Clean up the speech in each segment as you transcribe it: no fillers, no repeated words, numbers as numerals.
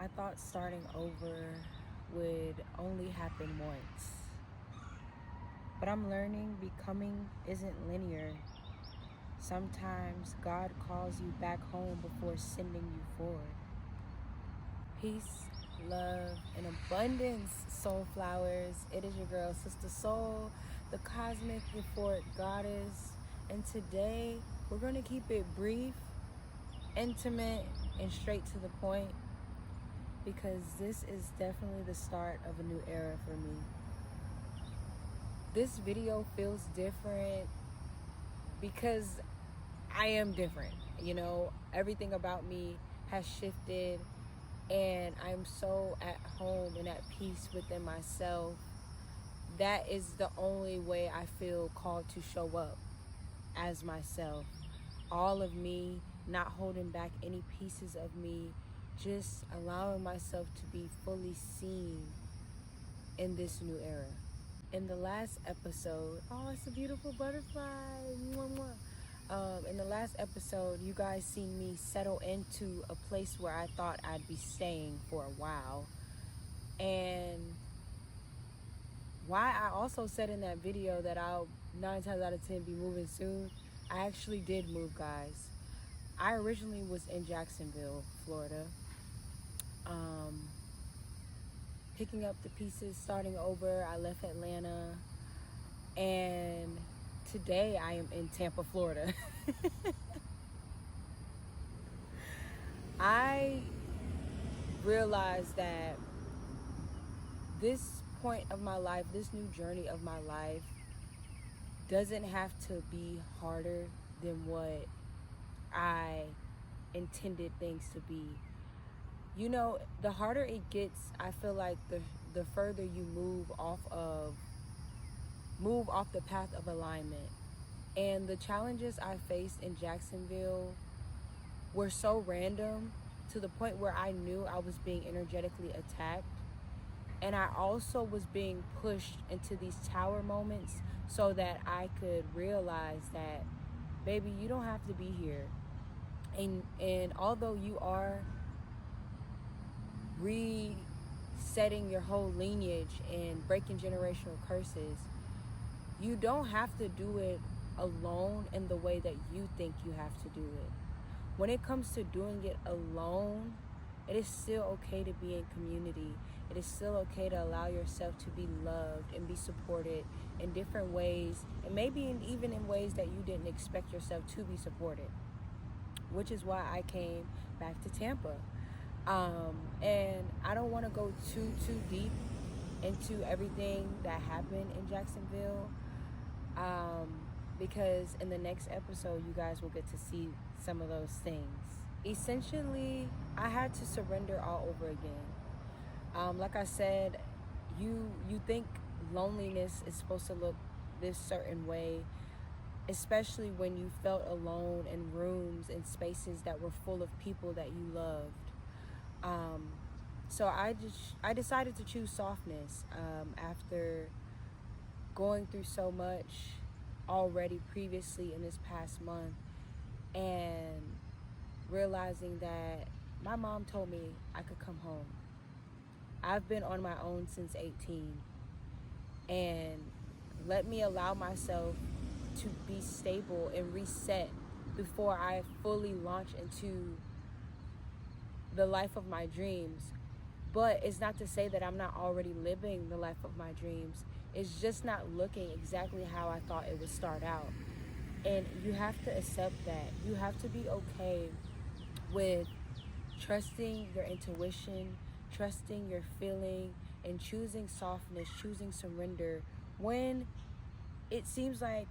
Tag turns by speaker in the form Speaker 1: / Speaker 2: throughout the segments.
Speaker 1: I thought starting over would only happen once. But I'm learning becoming isn't linear. Sometimes God calls you back home before sending you forward. Peace, love, and abundance, soul flowers. It is your girl, Sistasoull, the cosmic euphoric goddess. And today, we're going to keep it brief, intimate, and straight to the point, because this is definitely the start of a new era for me. This video feels different because I am different. You know, everything about me has shifted, and I'm so at home and at peace within myself. That is the only way I feel called to show up as myself. All of me, not holding back any pieces of me, just allowing myself to be fully seen in this new era. In the last episode, oh, it's a beautiful butterfly. Mwah, mwah. In the last episode, you guys seen me settle into a place where I thought I'd be staying for a while. And why I also said in that video that I'll 9 times out of 10 be moving soon, I actually did move, guys. I originally was in Jacksonville, Florida. Picking up the pieces, starting over. I left Atlanta, and today I am in Tampa, Florida. I realized that this point of my life, this new journey of my life, doesn't have to be harder than what I intended things to be. You know, the harder it gets, I feel like the further you move off the path of alignment. And the challenges I faced in Jacksonville were so random to the point where I knew I was being energetically attacked. And I also was being pushed into these tower moments so that I could realize that, baby, you don't have to be here. And although you are resetting your whole lineage and breaking generational curses, you don't have to do it alone in the way that you think you have to do it. When it comes to doing it alone, it is still okay to be in community. It is still okay to allow yourself to be loved and be supported in different ways, and maybe even in ways that you didn't expect yourself to be supported, which is why I came back to Tampa. And I don't want to go too deep into everything that happened in Jacksonville, because in the next episode you guys will get to see some of those things. Essentially, I had to surrender all over again. Like I said, you think loneliness is supposed to look this certain way, especially when you felt alone in rooms and spaces that were full of people that you loved. So I decided to choose softness after going through so much already previously in this past month, and realizing that my mom told me I could come home. I've been on my own since 18, and let me allow myself to be stable and reset before I fully launch into the life of my dreams. But it's not to say that I'm not already living the life of my dreams. It's just not looking exactly how I thought it would start out. And you have to accept that. You have to be okay with trusting your intuition, trusting your feeling, and choosing softness, choosing surrender when it seems like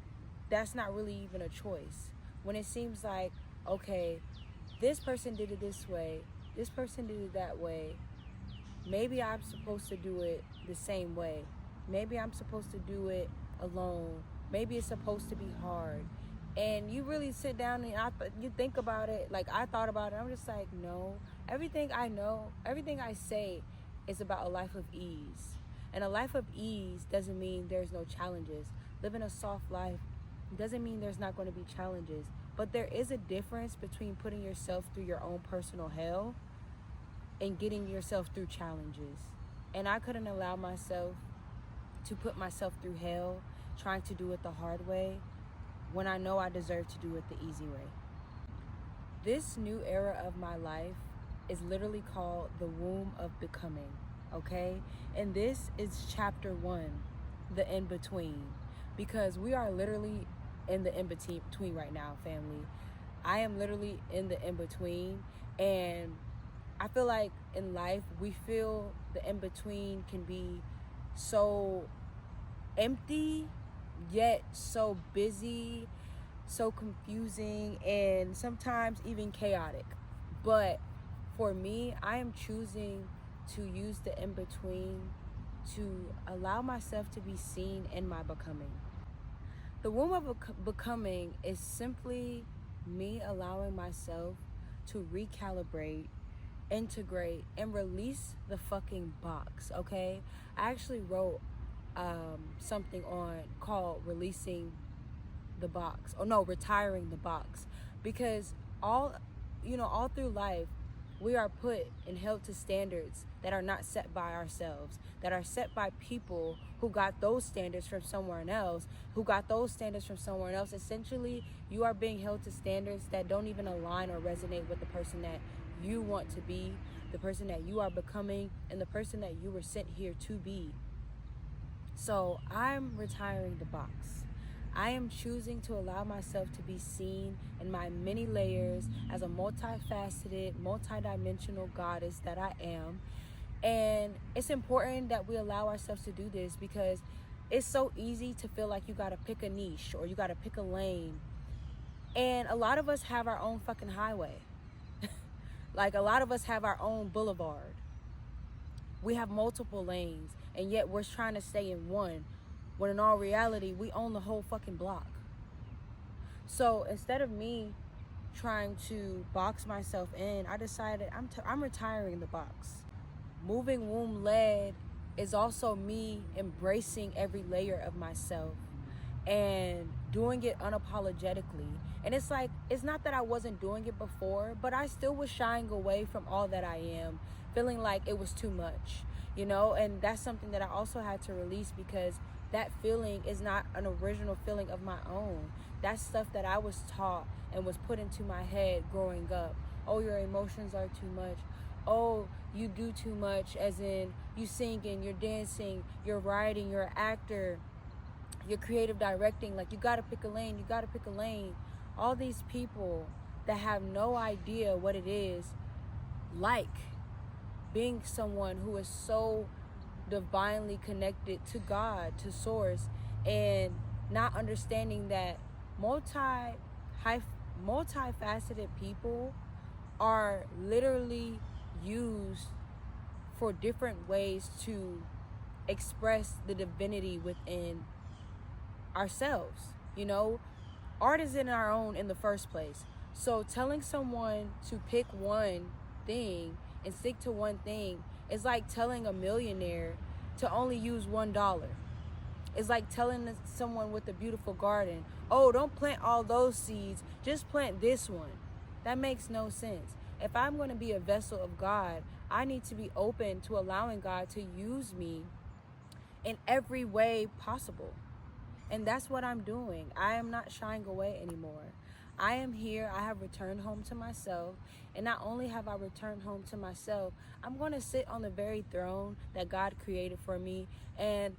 Speaker 1: that's not really even a choice. When it seems like, okay, this person did it this way, this person did it that way, maybe I'm supposed to do it the same way. Maybe I'm supposed to do it alone. Maybe it's supposed to be hard. And you really sit down and you think about it. Like I thought about it. I'm just like, no. Everything I know, everything I say is about a life of ease. And a life of ease doesn't mean there's no challenges. Living a soft life doesn't mean there's not going to be challenges. But there is a difference between putting yourself through your own personal hell in getting yourself through challenges. And I couldn't allow myself to put myself through hell trying to do it the hard way when I know I deserve to do it the easy way. This new era of my life is literally called the womb of becoming, okay? And this is chapter 1, the in-between, because we are literally in the in-between right now, family. I am literally in the in-between, and I feel like in life, we feel the in-between can be so empty, yet so busy, so confusing, and sometimes even chaotic. But for me, I am choosing to use the in-between to allow myself to be seen in my becoming. The womb of becoming is simply me allowing myself to recalibrate, integrate, and release the fucking box, okay? I actually wrote something on called releasing the box, or no, retiring the box, because all through life we are put and held to standards that are not set by ourselves, that are set by people who got those standards from somewhere else, Essentially, you are being held to standards that don't even align or resonate with the person that you want to be, the person that you are becoming, and the person that you were sent here to be. So I'm retiring the box. I am choosing to allow myself to be seen in my many layers as a multifaceted, multidimensional goddess that I am. And it's important that we allow ourselves to do this, because it's so easy to feel like you gotta pick a niche or you gotta pick a lane. And a lot of us have our own fucking highway. Like, a lot of us have our own boulevard. We have multiple lanes, and yet we're trying to stay in one, when in all reality, we own the whole fucking block. So instead of me trying to box myself in, I decided I'm retiring the box. Moving womb led is also me embracing every layer of myself and doing it unapologetically. And it's like, it's not that I wasn't doing it before, but I still was shying away from all that I am, feeling like it was too much, and that's something that I also had to release, because that feeling is not an original feeling of my own. That's stuff that I was taught and was put into my head growing up. Oh, your emotions are too much. Oh, you do too much, as in you singing, you're dancing, you're writing, you're an actor, you're creative directing. Like, you gotta pick a lane. All these people that have no idea what it is like being someone who is so divinely connected to God, to source, and not understanding that multifaceted people are literally used for different ways to express the divinity within ourselves. Art is in our own in the first place. So telling someone to pick one thing and stick to one thing is like telling a millionaire to only use $1. It's like telling someone with a beautiful garden, oh, don't plant all those seeds, just plant this one. That makes no sense. If I'm going to be a vessel of God, I need to be open to allowing God to use me in every way possible. And that's what I'm doing. I am not shying away anymore. I am here. I have returned home to myself. And not only have I returned home to myself, I'm going to sit on the very throne that God created for me. And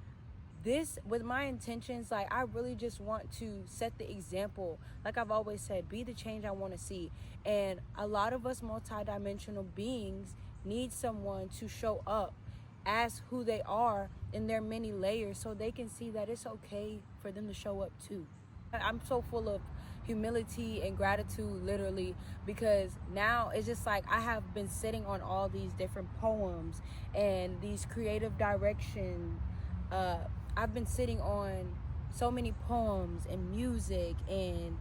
Speaker 1: this, with my intentions, like, I really just want to set the example. Like I've always said, be the change I want to see. And a lot of us multidimensional beings need someone to show up as who they are in their many layers, so they can see that it's okay for them to show up too. I'm so full of humility and gratitude, literally, because now it's just like I have been sitting on all these different poems and these creative direction. I've been sitting on so many poems and music and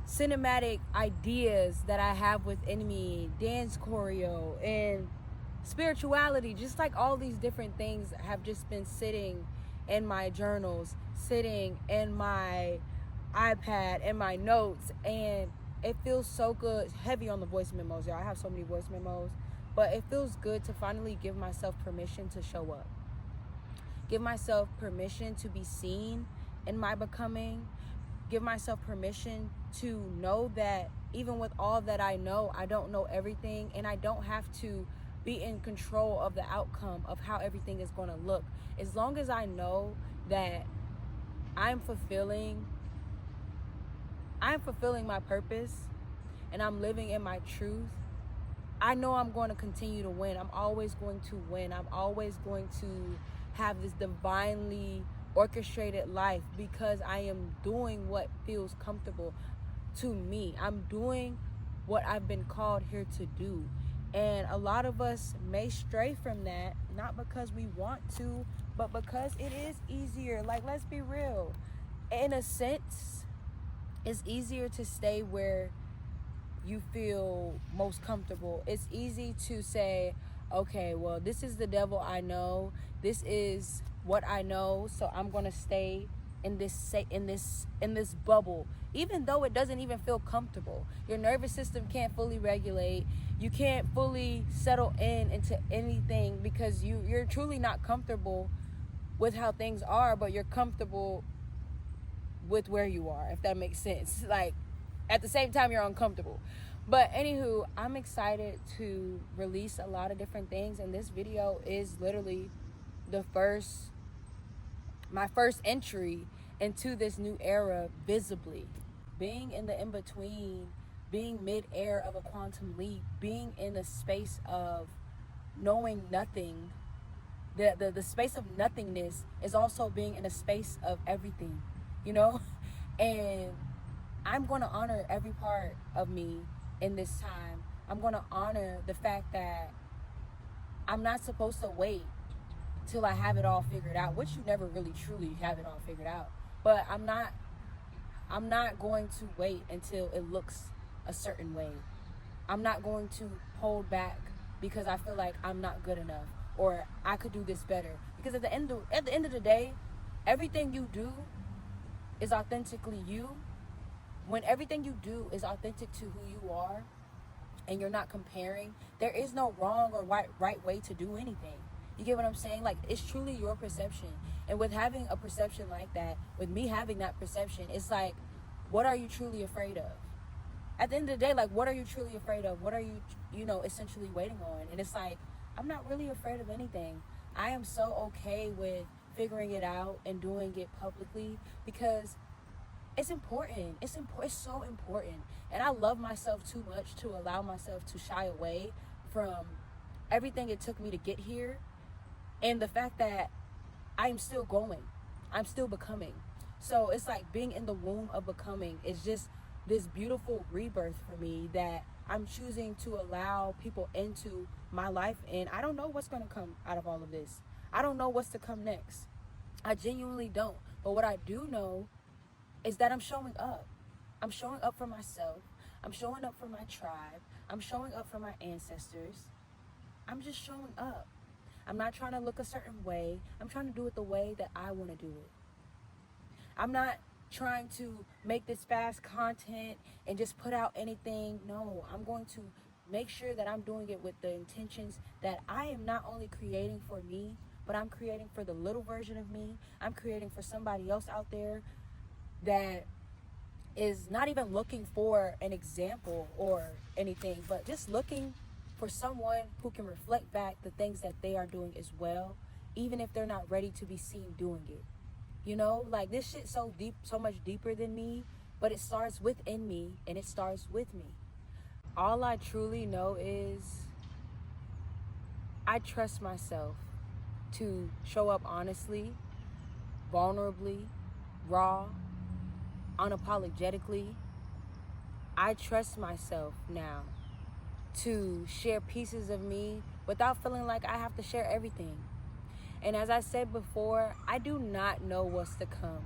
Speaker 1: cinematic ideas that I have within me, dance choreo and spirituality, just like all these different things have just been sitting in my journals, sitting in my iPad and my notes, and it feels so good. Heavy on the voice memos, y'all. I have so many voice memos, But it feels good to finally give myself permission to show up. Give myself permission to be seen in my becoming. Give myself permission to know that even with all that I know, I don't know everything, and I don't have to be in control of the outcome of how everything is going to look. As long as I know that I'm fulfilling my purpose and I'm living in my truth, I know I'm going to continue to win. I'm always going to win. I'm always going to have this divinely orchestrated life because I am doing what feels comfortable to me. I'm doing what I've been called here to do. And a lot of us may stray from that, not because we want to, but because it is easier. Like, let's be real. In a sense, it's easier to stay where you feel most comfortable. It's easy to say, okay, well, this is the devil I know. This is what I know, so I'm going to stay in this bubble, even though it doesn't even feel comfortable. Your nervous system can't fully regulate. You can't fully settle into anything because you're truly not comfortable with how things are, but you're comfortable with where you are, if that makes sense. Like, at the same time, you're uncomfortable. But anywho, I'm excited to release a lot of different things, and this video is literally my first entry into this new era visibly. Being in the in-between, being mid-air of a quantum leap, being in a space of knowing nothing, the space of nothingness is also being in a space of everything, you know? And I'm going to honor every part of me in this time. I'm going to honor the fact that I'm not supposed to wait till I have it all figured out, which you never really truly have it all figured out. But I'm not going to wait until it looks a certain way. I'm not going to hold back because I feel like I'm not good enough or I could do this better. Because at the end of the day, everything you do is authentically you. When everything you do is authentic to who you are and you're not comparing, there is no wrong or right way to do anything. You get what I'm saying? Like, it's truly your perception. And with having a perception like that, with me having that perception, it's like, what are you truly afraid of? At the end of the day, like, what are you truly afraid of? What are you, essentially waiting on? And it's like, I'm not really afraid of anything. I am so okay with figuring it out and doing it publicly because it's important. It's so important. And I love myself too much to allow myself to shy away from everything it took me to get here. And the fact that I'm still going. I'm still becoming. So it's like being in the womb of becoming is just this beautiful rebirth for me that I'm choosing to allow people into my life. And I don't know what's going to come out of all of this. I don't know what's to come next. I genuinely don't. But what I do know is that I'm showing up. I'm showing up for myself. I'm showing up for my tribe. I'm showing up for my ancestors. I'm just showing up. I'm not trying to look a certain way. I'm trying to do it the way that I want to do it. I'm not trying to make this fast content and just put out anything. No, I'm going to make sure that I'm doing it with the intentions that I am not only creating for me, but I'm creating for the little version of me. I'm creating for somebody else out there that is not even looking for an example or anything, but just looking for someone who can reflect back the things that they are doing as well, even if they're not ready to be seen doing it. Like, this shit's so deep, so much deeper than me, but it starts within me and it starts with me. All I truly know is I trust myself to show up honestly, vulnerably, raw, unapologetically. I trust myself now to share pieces of me without feeling like I have to share everything. And as I said before, I do not know what's to come.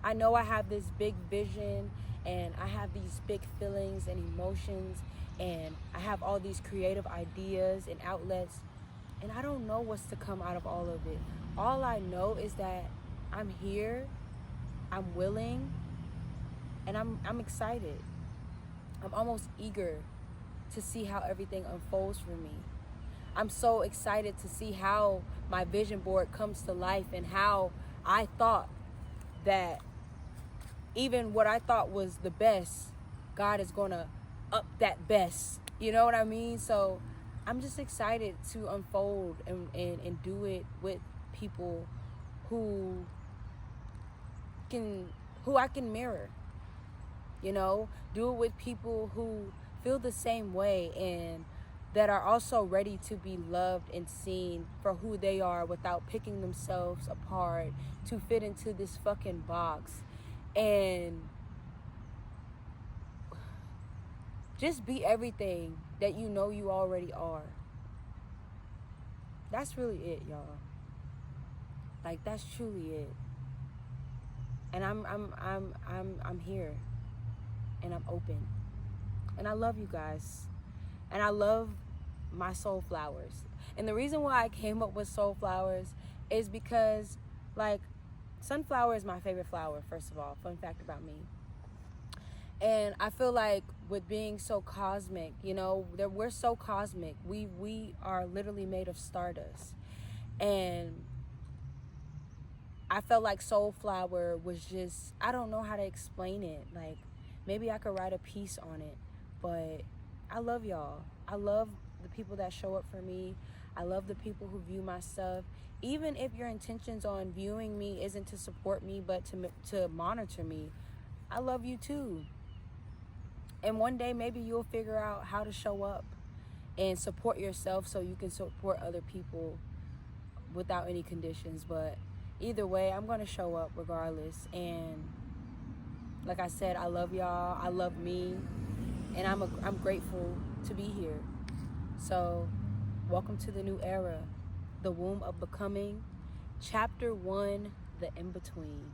Speaker 1: I know I have this big vision and I have these big feelings and emotions and I have all these creative ideas and outlets, and I don't know what's to come out of all of it. All I know is that I'm here, I'm willing, and I'm excited. I'm almost eager to see how everything unfolds for me. I'm so excited to see how my vision board comes to life, and how I thought that even what I thought was the best, God is going to up that best. You know what I mean? So I'm just excited to unfold and do it with people who I can mirror. You know, do it with people who feel the same way and that are also ready to be loved and seen for who they are without picking themselves apart to fit into this fucking box. And just be everything that you know you already are. That's really it, y'all. Like, that's truly it. And I'm here. And I'm open. And I love you guys. And I love my soul flowers. And the reason why I came up with soul flowers is because, like, sunflower is my favorite flower, first of all. Fun fact about me. And I feel like with being so cosmic, you know, that we're so cosmic. We are literally made of stardust. And I felt like soul flower was just, I don't know how to explain it. Like, maybe I could write a piece on it. But I love y'all. I love the people that show up for me. I love the people who view my stuff. Even if your intentions on viewing me isn't to support me, but to monitor me, I love you too. And one day maybe you'll figure out how to show up and support yourself so you can support other people without any conditions. But either way, I'm going to show up regardless. And like I said, I love y'all. I love me. And I'm grateful to be here. So welcome to the new era, the womb of becoming, chapter 1, the in-between.